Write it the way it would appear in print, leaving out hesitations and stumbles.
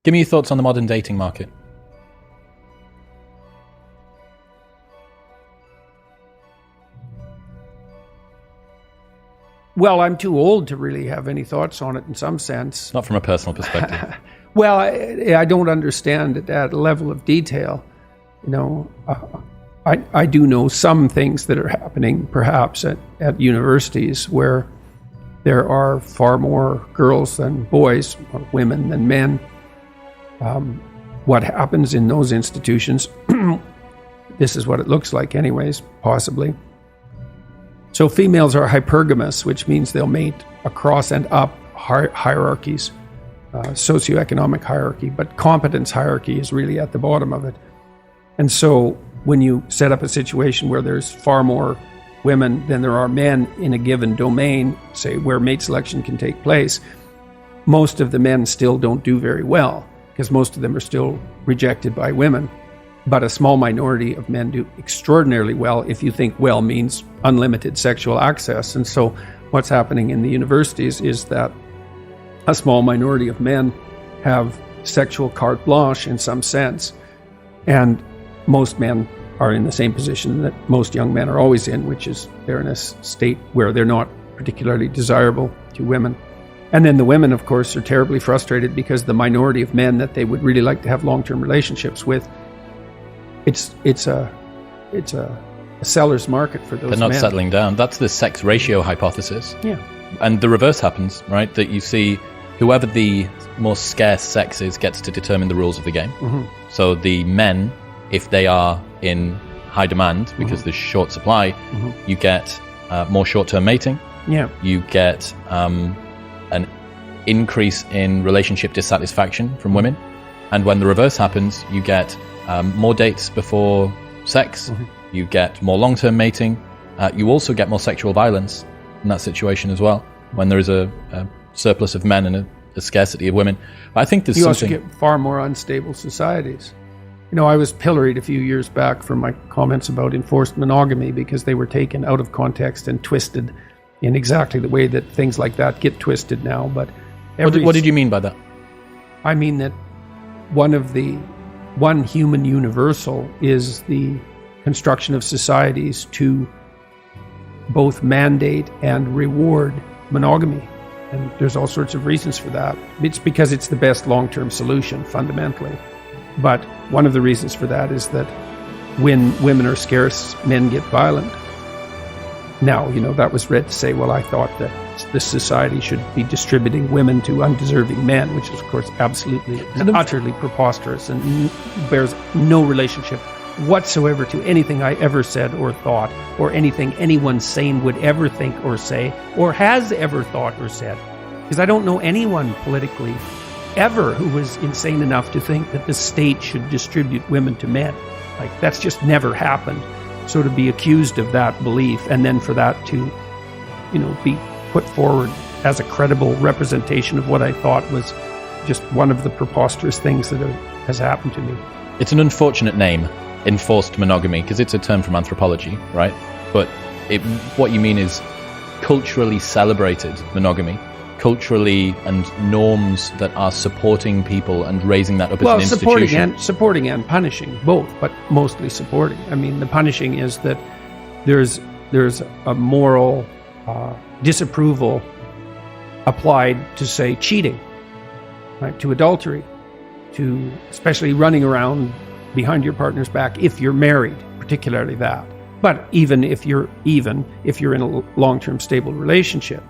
Give me your thoughts on the modern dating market. Well, I'm too old to really have any thoughts on it in some sense. Not from a personal perspective. Well, I don't understand it at a level of detail. I do know some things that are happening perhaps at universities where there are far more girls than boys, or women than men. What happens in those institutions, this is what it looks like anyways, possibly. So females are hypergamous, which means they'll mate across and up hierarchies, socioeconomic hierarchy, but competence hierarchy is really at the bottom of it. And so when you set up a situation where there's far more women than there are men in a given domain, say where mate selection can take place, most of the men still don't do very well because most of them are still rejected by women. But a small minority of men do extraordinarily well if you think well means unlimited sexual access. And so what's happening in the universities is that a small minority of men have sexual carte blanche in some sense. And most men are in the same position that most young men are always in, which is they're in a state where they're not particularly desirable to women. And then the women, of course, are terribly frustrated because the minority of men that they would really like to have long-term relationships with, it's a seller's market for those men. They're not settling down. That's the sex ratio hypothesis. Yeah. And the reverse happens, right? That you see whoever the more scarce sex is gets to determine the rules of the game. Mm-hmm. So the men, if they are in high demand because there's short supply, you get more short-term mating. Yeah. You get an increase in relationship dissatisfaction from women. And when the reverse happens, you get more dates before sex. You get more long-term mating. You also get more sexual violence in that situation as well, when there is a surplus of men and a scarcity of women. But I think there's something... You also get far more unstable societies. I was pilloried a few years back for my comments about enforced monogamy because they were taken out of context and twisted in exactly the way that things like that get twisted now. But what did you mean by that? I mean that one human universal is the construction of societies to both mandate and reward monogamy. And there's all sorts of reasons for that. It's because it's the best long-term solution, fundamentally. But one of the reasons for that is that when women are scarce, men get violent. Now, that was read to say, well, I thought that this society should be distributing women to undeserving men, which is, of course, absolutely and utterly preposterous and bears no relationship whatsoever to anything I ever said or thought, or anything anyone sane would ever think or say, or has ever thought or said. Because I don't know anyone politically ever who was insane enough to think that the state should distribute women to men. Like, that's just never happened. So to be accused of that belief and then for that to, be put forward as a credible representation of what I thought was just one of the preposterous things that has happened to me. It's an unfortunate name, enforced monogamy, because it's a term from anthropology, right? But what you mean is culturally celebrated monogamy, culturally and norms that are supporting people and raising that up as an institution. Supporting and punishing, both, but mostly supporting. I mean, the punishing is that there's a moral disapproval applied to, say, cheating, right, to adultery, to especially running around behind your partner's back if you're married, particularly that. But even if you're in a long-term stable relationship,